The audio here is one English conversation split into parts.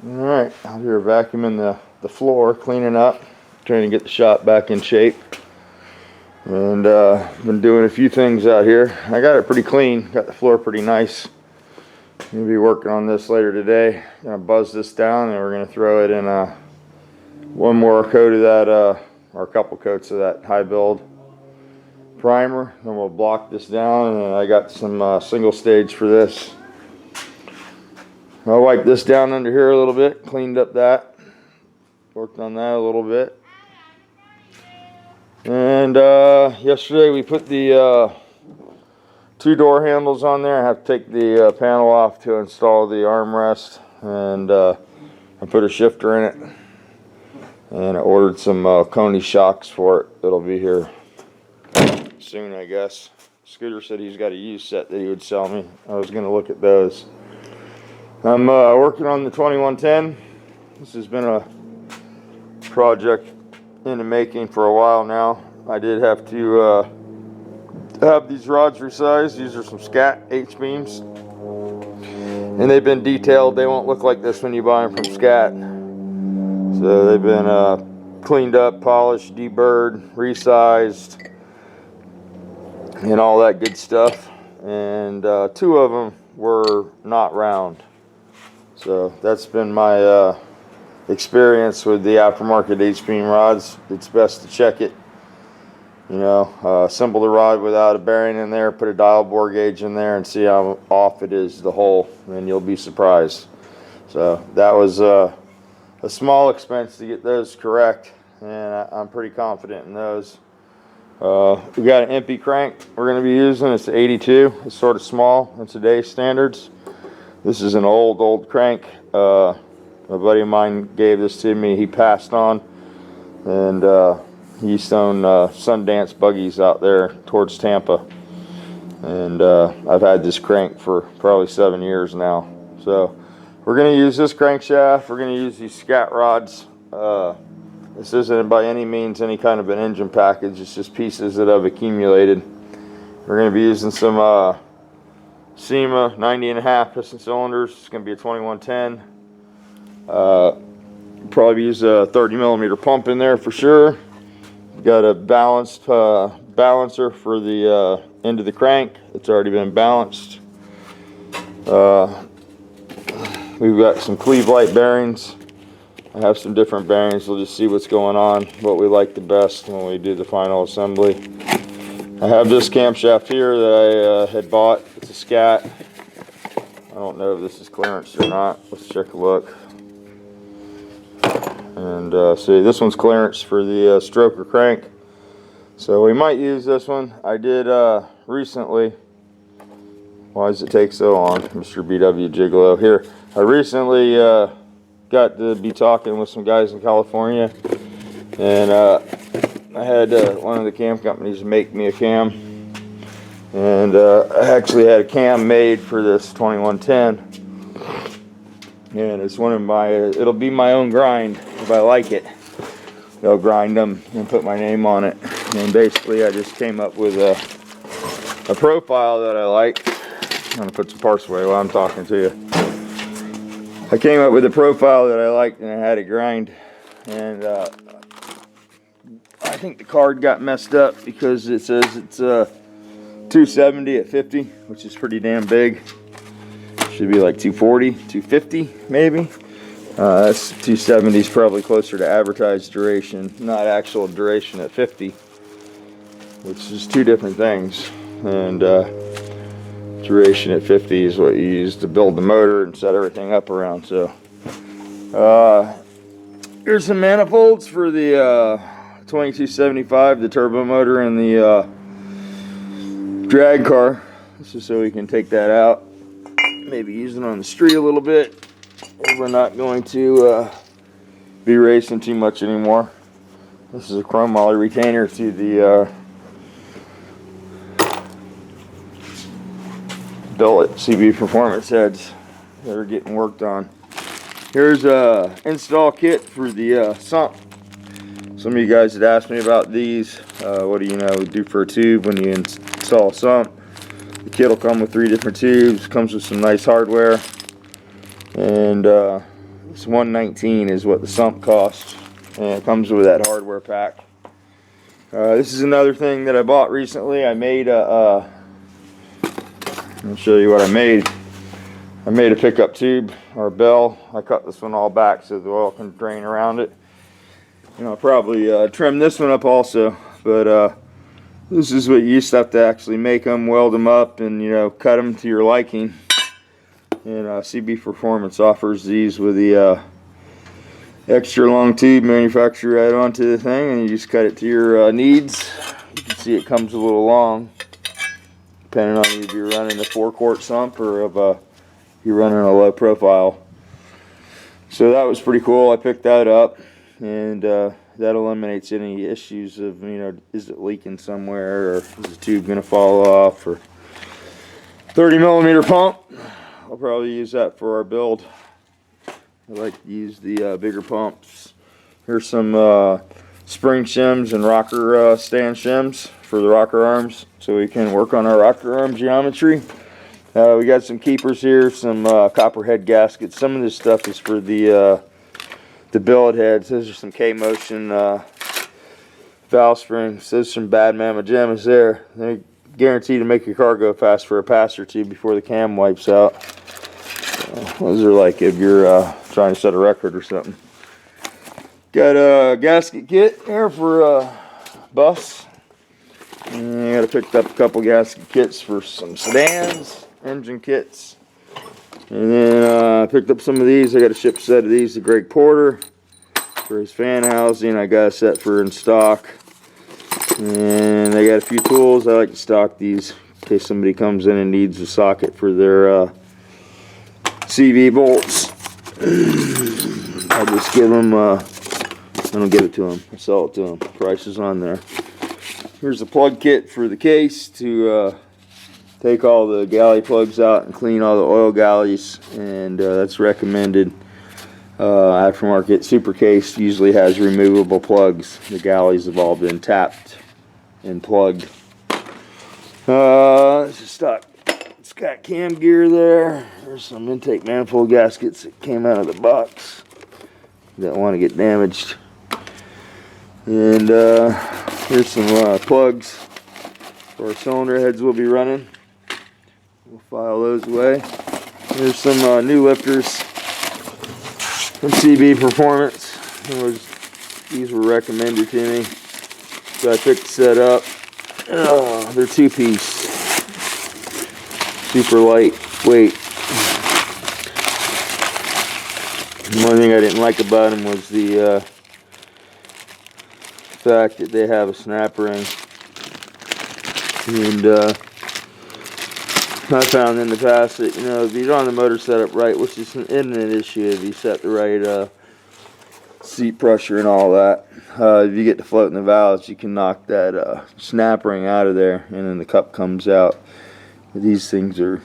Alright, out here vacuuming the floor, cleaning up, trying to get the shop back in shape. And been doing a few things out here. I got it pretty clean, got the floor pretty nice. Gonna be working on this later today. Gonna buzz this down and we're gonna throw it in one more coat of that, or a couple coats of that high build primer. Then we'll block this down, and I got some single stage for this. I wiped this down under here a little bit, cleaned up that, worked on that a little bit. And yesterday we put the two door handles on there. I have to take the panel off to install the armrest, and I put a shifter in it. And I ordered some Coney shocks for it. It'll be here soon, I guess. Scooter said he's got a used set that he would sell me. I was going to look at those. I'm working on the 2110. This has been a project in the making for a while now. I did have to have these rods resized. These are some Scat H-beams, and they've been detailed. They won't look like this when you buy them from Scat. So they've been cleaned up, polished, deburred, resized, and all that good stuff. And two of them were not round. So that's been my experience with the aftermarket H-beam rods. It's best to check it. You know, assemble the rod without a bearing in there, put a dial bore gauge in there, and see how off it is, the hole, and you'll be surprised. So that was a small expense to get those correct, and I'm pretty confident in those. We got an empty crank we're going to be using. It's 82. It's sort of small in today's standards. This is an old crank. A buddy of mine gave this to me. He passed on, and he used to own Sundance buggies out there towards Tampa. And I've had this crank for probably 7 years now. So we're going to use this crankshaft. We're going to use these Scat Rods. This isn't by any means any kind of an engine package. It's just pieces that I've accumulated. We're going to be using some SEMA 90.5 piston cylinders. It's going to be a 2110. Probably use a 30mm pump in there for sure. Got a balanced balancer for the end of the crank. It's already been balanced. We've got some cleave light bearings. I have some different bearings. We'll just see what's going on, what we like the best when we do the final assembly. I have this camshaft here that I had bought. It's a Scat. I don't know if this is clearance or not. Let's take a look. And see, this one's clearance for the stroker crank. So we might use this one. I did recently. Why does it take so long, Mr. BW Gigolo? Here, I recently got to be talking with some guys in California, and I had one of the cam companies make me a cam, and I actually had a cam made for this 2110, and it's one of my, it'll be my own grind if I like it. I'll grind them and put my name on it, and basically I just came up with a profile that I like. I'm going to put some parts away while I'm talking to you. I came up with a profile that I liked, and I had it grind, and I think the card got messed up because it says it's 270 at 50, which is pretty damn big. Should be like 240, 250 maybe. That's 270 is probably closer to advertised duration, not actual duration at 50, which is two different things. And duration at 50 is what you use to build the motor and set everything up around. So here's some manifolds for the 2275, the turbo motor and the drag car. This is so we can take that out, maybe use it on the street a little bit. We're not going to be racing too much anymore. This is a chrome moly retainer to the billet CB performance heads that are getting worked on. Here's a install kit for the sump. Some of you guys had asked me about these. What do you know we do for a tube when you install a sump? The kit will come with 3 different tubes. Comes with some nice hardware, and It's $119 is what the sump costs, and it comes with that hardware pack. This is another thing that I bought recently. I made a I'll show you what I made. I made a pickup tube or a bell. I cut this one all back so the oil can drain around it. And I'll probably trim this one up also, but this is what you used to have to actually make them, weld them up, and cut them to your liking. And CB Performance offers these with the extra long tube manufactured right onto the thing, and you just cut it to your needs. You can see it comes a little long, depending on if you're running a 4-quart sump or if you're running a low profile. So that was pretty cool. I picked that up, and that eliminates any issues of is it leaking somewhere, or is the tube gonna fall off, or 30mm pump. I'll probably use that for our build. I like to use the bigger pumps. Here's some spring shims and rocker stand shims for the rocker arms, so we can work on our rocker arm geometry. We got some keepers here, some copper head gaskets. Some of this stuff is for the billet heads. Those are some K-Motion valve springs. Those are some bad mamma jammas there. They guarantee to make your car go fast for a pass or two before the cam wipes out. Those are like if you're trying to set a record or something. Got a gasket kit here for bus. And I got picked up a couple gasket kits for some sedans, engine kits. And then I picked up some of these. I got a ship set of these to Greg Porter for his fan housing. I got a set for in stock. And I got a few tools. I like to stock these in case somebody comes in and needs a socket for their CV bolts. I'll just give them, I don't give it to them, I sell it to them. Price is on there. Here's the plug kit for the case to take all the galley plugs out and clean all the oil galleys, and that's recommended. Aftermarket Super Case usually has removable plugs. The galleys have all been tapped and plugged. This is stock. It's got cam gear there. There's some intake manifold gaskets that came out of the box. Don't want to get damaged. And here's some plugs for our cylinder heads we'll be running. We'll file those away. Here's some new lifters from CB Performance. These were recommended to me, so I picked the set up. They're 2-piece, super lightweight. One thing I didn't like about them was the fact that they have a snap ring. And I found in the past that if you don't have the motor set up right, which isn't an issue if you set the right seat pressure and all that, if you get to floating the valves, you can knock that snap ring out of there, and then the cup comes out. These things are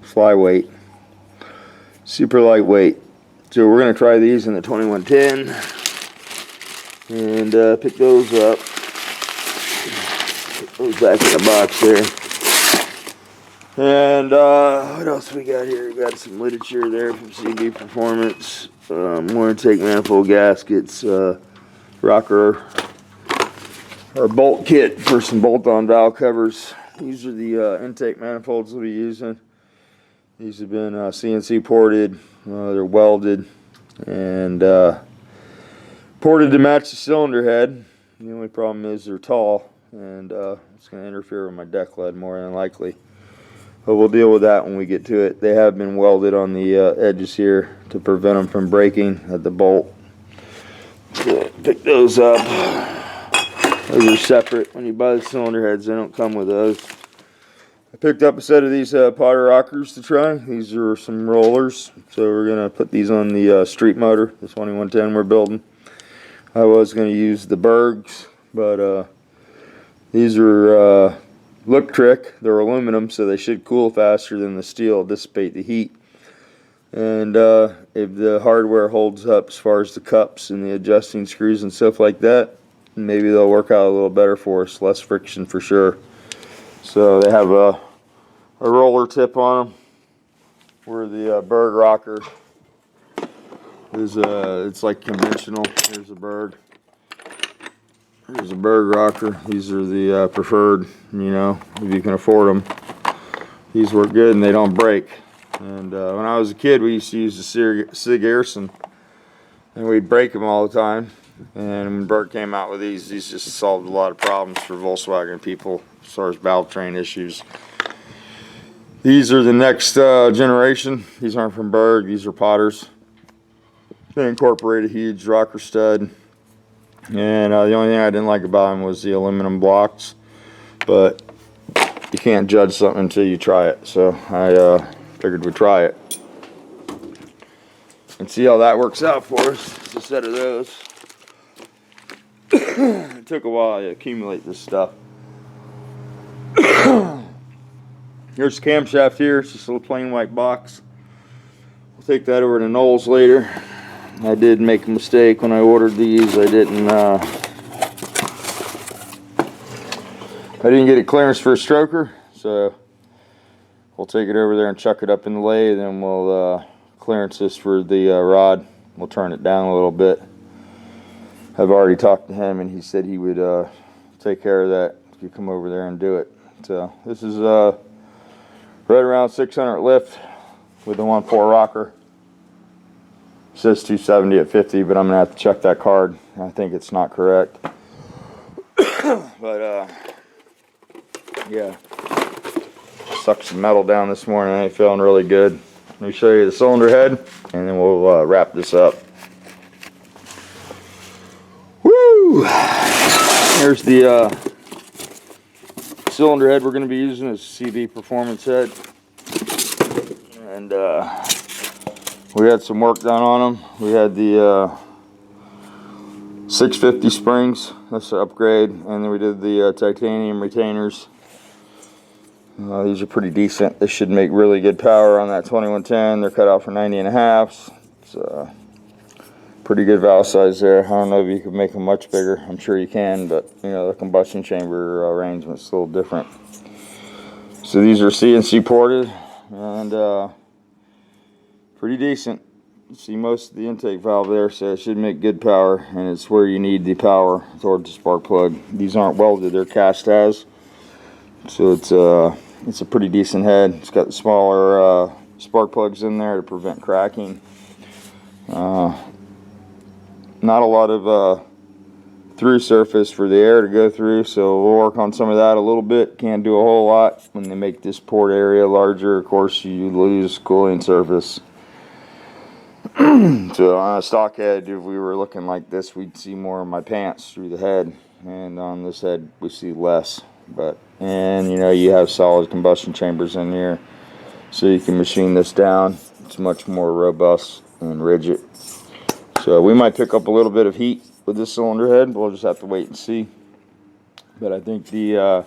flyweight, super lightweight. So we're going to try these in the 2110 and pick those up. Put those back in the box there. And what else we got here? We got some literature there from CB Performance. More intake manifold gaskets, rocker, or bolt kit for some bolt-on valve covers. These are the intake manifolds we'll be using. These have been CNC ported. They're welded and ported to match the cylinder head. The only problem is they're tall, and it's going to interfere with my deck lid more than likely. But we'll deal with that when we get to it. They have been welded on the edges here to prevent them from breaking at the bolt. So pick those up. Those are separate. When you buy the cylinder heads, they don't come with those. I picked up a set of these Potter rockers to try. These are some rollers, so we're going to put these on the street motor, the 2110 we're building. I was going to use the Bergs, but these are look trick. They're aluminum, so they should cool faster than the steel, dissipate the heat. And if the hardware holds up as far as the cups and the adjusting screws and stuff like that, maybe they'll work out a little better for us, less friction for sure. So they have a roller tip on them where the Berg rocker is it's like conventional. Here's a Berg. Here's a Berg rocker. These are the preferred, you know, if you can afford them. These work good and they don't break. And when I was a kid, we used to use the Sig Airson, and we'd break them all the time. And when Berg came out with these just solved a lot of problems for Volkswagen people as far as valve train issues. These are the next generation. These aren't from Berg. These are Potters. They incorporate a huge rocker stud. And the only thing I didn't like about them was the aluminum blocks. But you can't judge something until you try it. So I figured we'd try it and see how that works out for us. It's a set of those. It took a while to accumulate this stuff. Here's the camshaft here. It's just a little plain white box. We'll take that over to Knowles later. I did make a mistake when I ordered these. I didn't get a clearance for a stroker, so we'll take it over there and chuck it up in the lathe, and we'll clearance this for the rod. We'll turn it down a little bit. I've already talked to him, and he said he would take care of that if you come over there and do it. So this is right around 600 lift with the 1.4 rocker. It says 270 at 50, but I'm gonna have to check that card. I think it's not correct. But yeah, sucked some metal down this morning. I ain't feeling really good. Let me show you the cylinder head, and then we'll wrap this up. Woo! Here's the cylinder head we're going to be using. Is CB Performance head, and we had some work done on them. We had the 650 springs. That's an upgrade, and then we did the titanium retainers. These are pretty decent. They should make really good power on that 2110. They're cut out for 90.5. It's pretty good valve size there. I don't know if you could make them much bigger. I'm sure you can, but you know, the combustion chamber arrangement's a little different. So these are CNC ported and pretty decent. You see most of the intake valve there, so it should make good power, and it's where you need the power towards the spark plug. These aren't welded, they're cast as. So it's a pretty decent head. It's got the smaller spark plugs in there to prevent cracking. Not a lot of through surface for the air to go through, so we'll work on some of that a little bit. Can't do a whole lot. When they make this port area larger, of course, you lose cooling surface. So on a stock head, if we were looking like this, we'd see more of my pants through the head, and on this head we see less. And you know, you have solid combustion chambers in here, so you can machine this down. It's much more robust and rigid. So we might pick up a little bit of heat with this cylinder head. We'll just have to wait and see. But I think the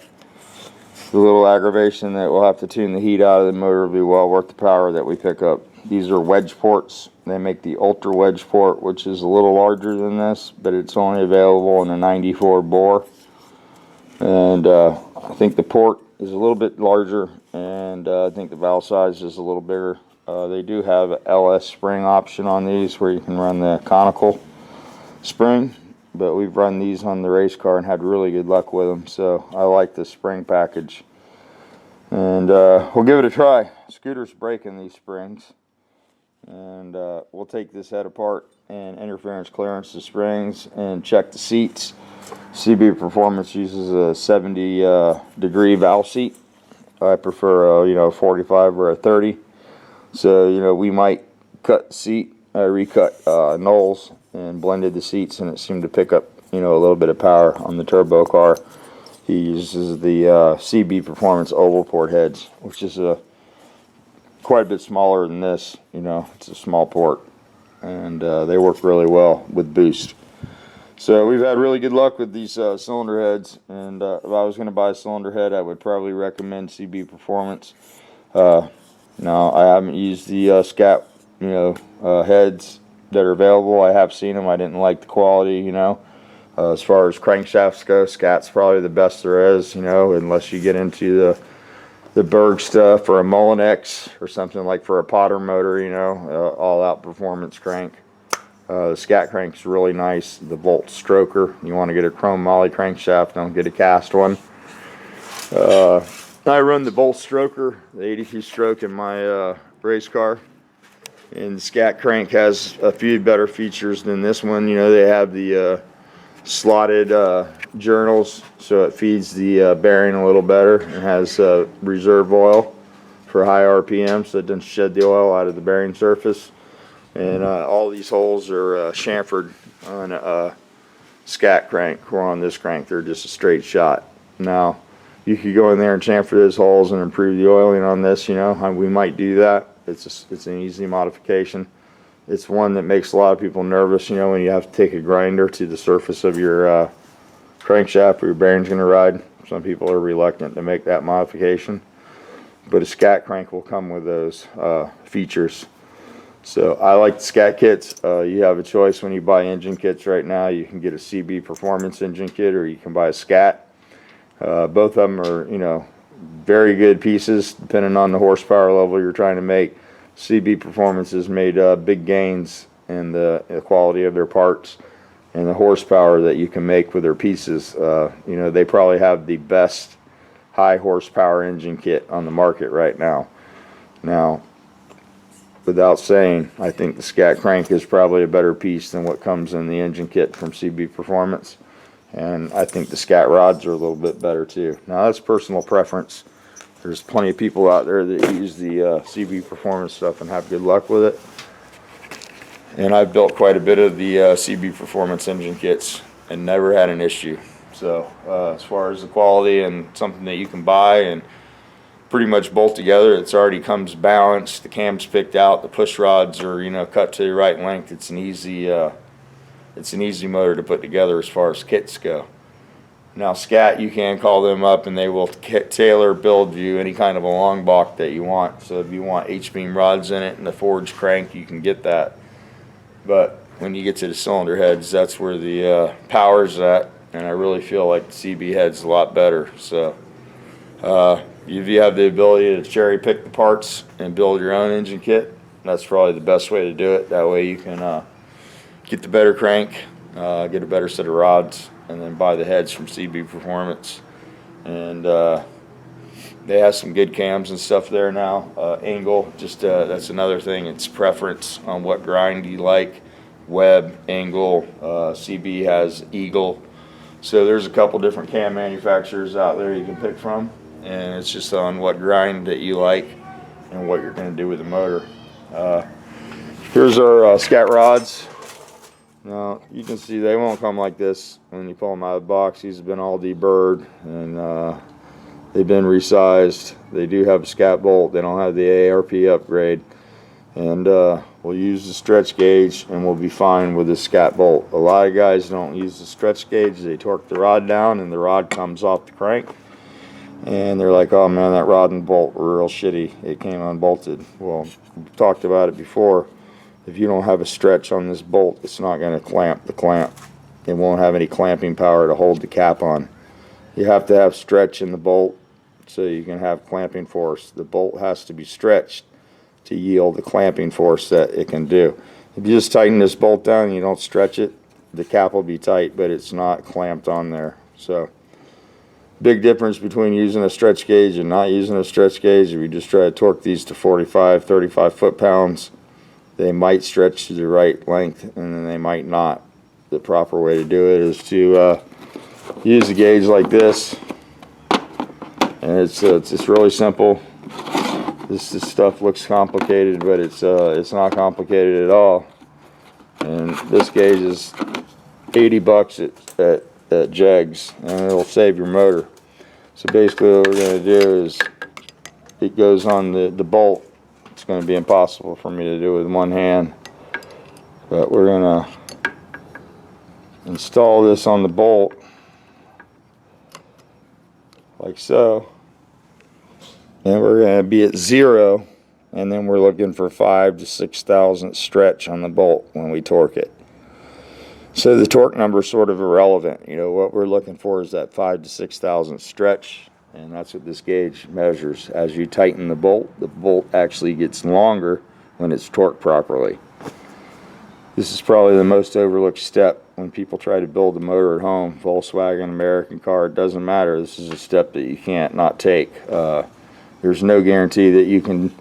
little aggravation that we'll have to tune the heat out of the motor will be well worth the power that we pick up. These are wedge ports. They make the ultra wedge port, which is a little larger than this, but it's only available in a 94 bore. And I think the port is a little bit larger, and I think the valve size is a little bigger. They do have an LS spring option on these where you can run the conical spring, but we've run these on the race car and had really good luck with them, so I like the spring package. And we'll give it a try. Scooter's breaking these springs, and we'll take this head apart and interference clearance the springs and check the seats. CB Performance uses a 70 degree valve seat. I prefer a 45 or a 30. So we might cut the seat. I recut Knowles and blended the seats, and it seemed to pick up a little bit of power on the turbo car. He uses the CB Performance oval port heads, which is quite a bit smaller than this. It's a small port, and they work really well with boost. So we've had really good luck with these cylinder heads, and if I was going to buy a cylinder head, I would probably recommend CB Performance. No, I haven't used the Scat heads that are available. I have seen them. I didn't like the quality. As far as crankshafts go, Scat's probably the best there is. Unless you get into the Berg stuff or a Mullinex or something like for a Potter motor. All out performance crank. The Scat crank's really nice. The Volt stroker. You want to get a chrome moly crankshaft, don't get a cast one. I run the Bolt stroker, the 80 stroke in my race car. And the Scat crank has a few better features than this one. You know, they have the slotted journals, so it feeds the bearing a little better. It has reserve oil for high RPM, so it doesn't shed the oil out of the bearing surface. And all these holes are chamfered on a Scat crank, or on this crank they're just a straight shot. Now, you could go in there and chamfer those holes and improve the oiling on this, you know, we might do that. It's an easy modification. It's one that makes a lot of people nervous, you know, when you have to take a grinder to the surface of your crankshaft where your bearing's going to ride. Some people are reluctant to make that modification, but a Scat crank will come with those features. So I like the Scat kits. You have a choice when you buy engine kits right now. You can get a CB Performance engine kit, or you can buy a Scat. Both of them are, you know, very good pieces depending on the horsepower level you're trying to make. CB Performance has made big gains in the quality of their parts and the horsepower that you can make with their pieces. You know, they probably have the best high horsepower engine kit on the market right now. Now, without saying, I think the Scat crank is probably a better piece than what comes in the engine kit from CB Performance. And I think the Scat rods are a little bit better too. Now, that's personal preference. There's plenty of people out there that use the CB Performance stuff and have good luck with it. And I've built quite a bit of the CB Performance engine kits and never had an issue. So as far as the quality and something that you can buy and pretty much bolt together, it's already comes balanced. The cam's picked out. The push rods are, you know, cut to the right length. It's an easy motor to put together as far as kits go. Now, Scat, you can call them up and they will tailor build you any kind of a long balk that you want. So if you want H-beam rods in it and the forged crank, you can get that. But when you get to the cylinder heads, that's where the power's at, and I really feel like the CB head's a lot better. So if you have the ability to cherry pick the parts and build your own engine kit, that's probably the best way to do it. That way you can get the better crank, get a better set of rods, and then buy the heads from CB Performance. And they have some good cams and stuff there now. Angle, just that's another thing. It's preference on what grind you like. Web, angle, CB has Eagle. So there's a couple different cam manufacturers out there you can pick from, and it's just on what grind that you like and what you're going to do with the motor. Here's our Scat rods. Now, you can see they won't come like this when you pull them out of the box. These have been all deburred, and they've been resized. They do have a Scat bolt. They don't have the ARP upgrade. And we'll use the stretch gauge, and we'll be fine with the Scat bolt. A lot of guys don't use the stretch gauge. They torque the rod down, and the rod comes off the crank. And they're like, oh man, that rod and bolt were real shitty. It came unbolted. Well, we've talked about it before. If you don't have a stretch on this bolt, it's not going to clamp the clamp. It won't have any clamping power to hold the cap on. You have to have stretch in the bolt so you can have clamping force. The bolt has to be stretched to yield the clamping force that it can do. If you just tighten this bolt down and you don't stretch it, the cap will be tight, but it's not clamped on there. So, big difference between using a stretch gauge and not using a stretch gauge. If you just try to torque these to 45, 35 foot-pounds, they might stretch to the right length, and then they might not. The proper way to do it is to use a gauge like this, and it's just really simple. This stuff looks complicated, but it's not complicated at all. And this gauge is 80 bucks at Jegs, and it'll save your motor. So basically what we're going to do is, it goes on the bolt. It's going to be impossible for me to do with one hand, but we're going to install this on the bolt like so, and we're going to be at 0, and then we're looking for 5 to 6 thousandths stretch on the bolt when we torque it. So the torque number is sort of irrelevant. You know, what we're looking for is that 5 to 6 thousandths stretch, and that's what this gauge measures. As you tighten the bolt actually gets longer when it's torqued properly. This is probably the most overlooked step when people try to build a motor at home. Volkswagen, American car, it doesn't matter. This is a step that you can't not take. There's no guarantee that you can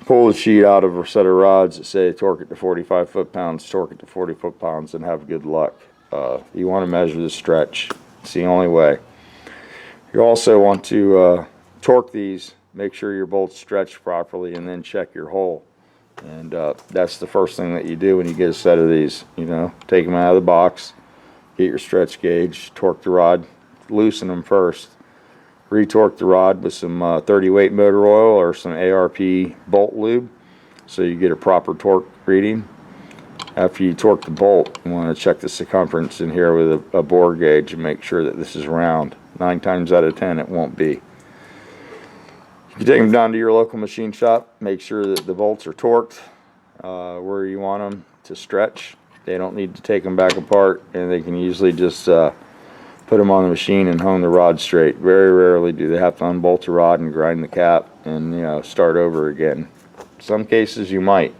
pull the sheet out of a set of rods that say torque it to 45 foot-pounds, torque it to 40 foot-pounds, and have good luck. You want to measure the stretch. It's the only way. You also want to torque these, make sure your bolts stretch properly, and then check your hole. And that's the first thing that you do when you get a set of these. You know, take them out of the box, get your stretch gauge, torque the rod, loosen them first. Retorque the rod with some 30 weight motor oil or some ARP bolt lube so you get a proper torque reading. After you torque the bolt, you want to check the circumference in here with a bore gauge and make sure that this is round. 9 times out of 10 it won't be. You take them down to your local machine shop, make sure that the bolts are torqued where you want them to stretch. They don't need to take them back apart, and they can usually just put them on the machine and hone the rod straight. Very rarely do they have to unbolt the rod and grind the cap and, you know, start over again. Some cases you might,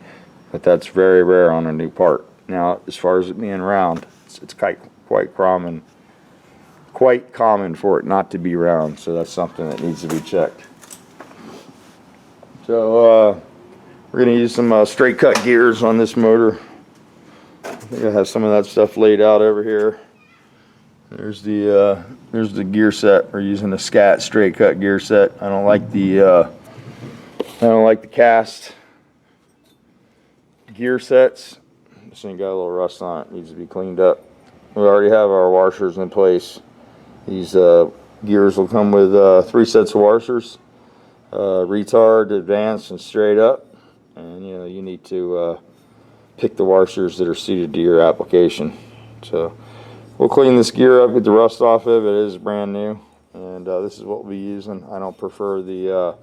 but that's very rare on a new part. Now, as far as it being round, it's quite common for it not to be round, so that's something that needs to be checked. So we're going to use some straight cut gears on this motor. I think I have some of that stuff laid out over here. There's the gear set. We're using a Scat straight cut gear set. I don't like the cast gear sets. This thing got a little rust on it. Needs to be cleaned up. We already have our washers in place. These gears will come with 3 sets of washers, retard, advanced, and straight up. And you know, you need to pick the washers that are suited to your application. So we'll clean this gear up, get the rust off of it. It is brand new, and this is what we'll be using. I don't prefer the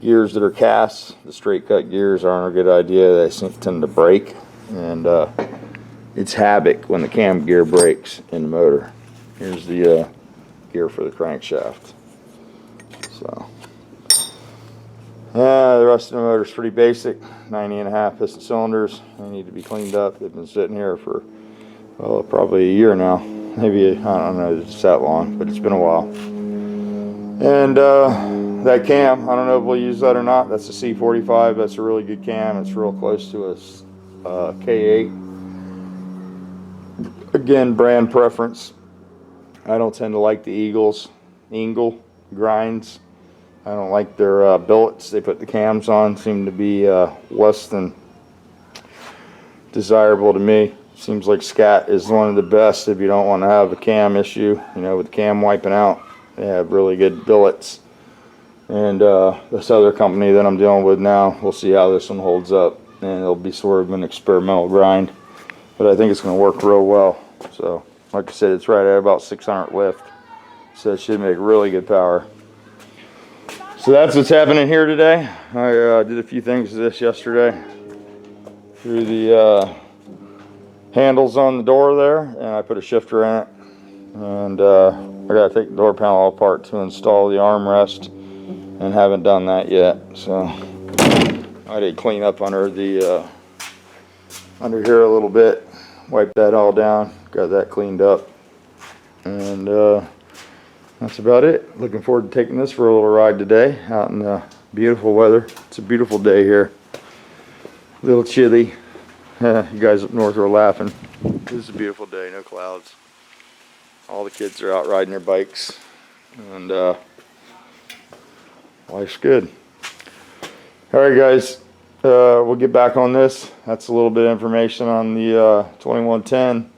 gears that are cast. The straight cut gears aren't a good idea. They tend to break, and it's havoc when the cam gear breaks in the motor. Here's the gear for the crankshaft. So the rest of the motor is pretty basic. 90.5 piston cylinders. They need to be cleaned up. They've been sitting here for, well, probably a year now. Maybe, I don't know if it's that long, but it's been a while. And that cam, I don't know if we'll use that or not. That's a C45. That's a really good cam. It's real close to a K8. Again, brand preference. I don't tend to like the Engel grinds. I don't like their billets they put the cams on. Seem to be less than desirable to me. Seems like Scat is one of the best if you don't want to have a cam issue, you know, with the cam wiping out. They have really good billets. And this other company that I'm dealing with now, we'll see how this one holds up. And it'll be sort of an experimental grind, but I think it's going to work real well. So, like I said, it's right at about 600 lift, so it should make really good power. So that's what's happening here today. I did a few things to this yesterday. Threw the handles on the door there, and I put a shifter in it. And I got to take the door panel apart to install the armrest, and haven't done that yet. So I did clean up under the under here a little bit, wipe that all down, got that cleaned up, and that's about it. Looking forward to taking this for a little ride today out in the beautiful weather. It's a beautiful day here. A little chilly. You guys up north are laughing. This is a beautiful day, no clouds. All the kids are out riding their bikes, and life's good. Alright guys, we'll get back on this. That's a little bit of information on the 2110.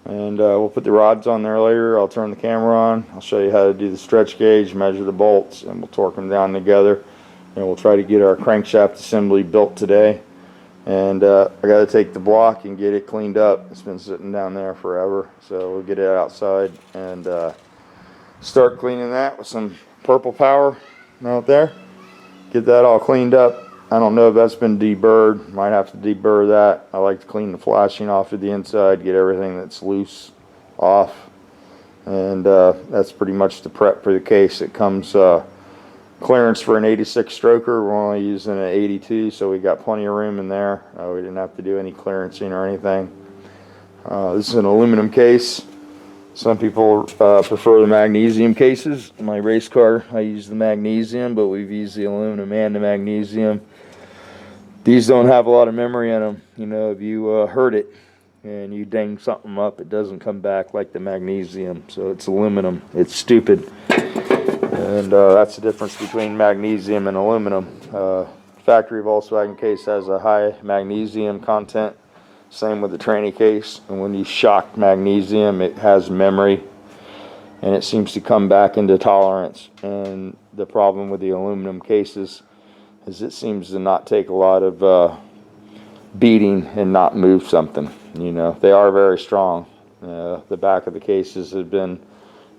And we'll put the rods on there later. I'll turn the camera on. I'll show you how to do the stretch gauge, measure the bolts, and we'll torque them down together. And we'll try to get our crankshaft assembly built today. And I got to take the block and get it cleaned up. It's been sitting down there forever. So we'll get it outside and start cleaning that with some purple power out there. Get that all cleaned up. I don't know if that's been deburred. Might have to deburr that. I like to clean the flashing off of the inside, get everything that's loose off. And that's pretty much the prep for the case. It comes clearance for an 86 stroker. We're only using an 82, so we got plenty of room in there. We didn't have to do any clearancing or anything. This is an aluminum case. Some people prefer the magnesium cases. My race car, I use the magnesium, but we've used the aluminum and the magnesium. These don't have a lot of memory in them. You know, if you hurt it and you ding something up, it doesn't come back like the magnesium. So it's aluminum. It's stupid. And that's the difference between magnesium and aluminum. Factory Volkswagen case has a high magnesium content. Same with the tranny case. And when you shock magnesium, it has memory. And it seems to come back into tolerance. And the problem with the aluminum cases is it seems to not take a lot of beating and not move something. You know, they are very strong. The back of the cases have been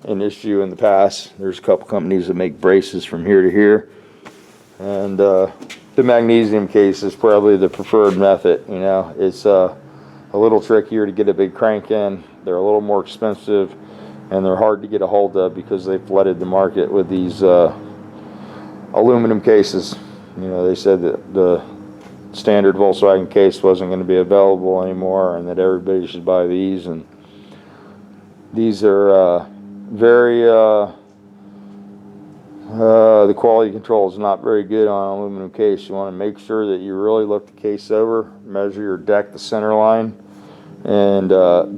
an issue in the past. There's a couple companies that make braces from here to here, and the magnesium case is probably the preferred method. You know, it's a little trickier to get a big crank in. They're a little more expensive, and they're hard to get a hold of because they've flooded the market with these aluminum cases. You know, they said that the standard Volkswagen case wasn't going to be available anymore, and that everybody should buy these. And these are very the quality control is not very good on an aluminum case. You want to make sure that you really look the case over, measure your deck, the center line, and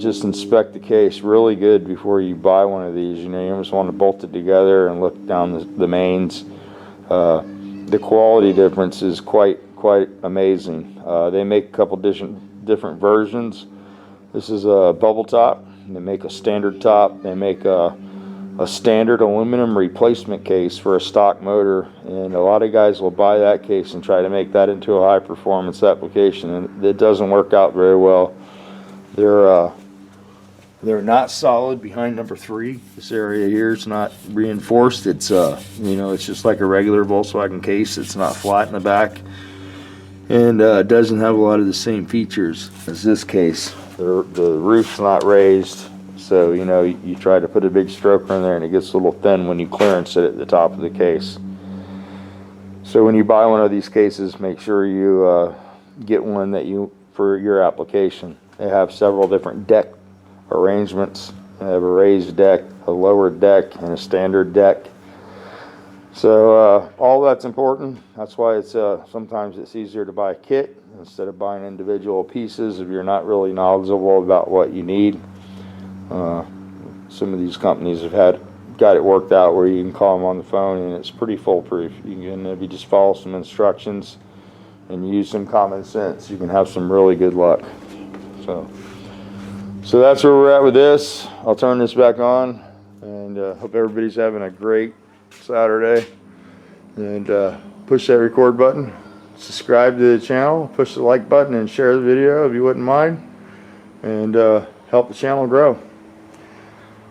just inspect the case really good before you buy one of these. You know, you almost want to bolt it together and look down the mains. The quality difference is quite amazing. They make a couple different versions. This is a bubble top. They make a standard top. They make a standard aluminum replacement case for a stock motor, and a lot of guys will buy that case and try to make that into a high performance application, and it doesn't work out very well. They're not solid behind number 3. This area here is not reinforced. It's you know, it's just like a regular Volkswagen case. It's not flat in the back, and it doesn't have a lot of the same features as this case. The roof's not raised, so you know, you try to put a big stroker in there and it gets a little thin when you clearance it at the top of the case. So when you buy one of these cases, make sure you get one that for your application. They have several different deck arrangements. They have a raised deck, a lower deck, and a standard deck. So all that's important. That's why it's sometimes it's easier to buy a kit instead of buying individual pieces if you're not really knowledgeable about what you need. Some of these companies have got it worked out where you can call them on the phone and it's pretty foolproof. If you just follow some instructions and use some common sense, you can have some really good luck. So that's where we're at with this. I'll turn this back on, and hope everybody's having a great Saturday. And push that record button, subscribe to the channel, push the like button, and share the video if you wouldn't mind, and help the channel grow.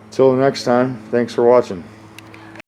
Until next time, thanks for watching.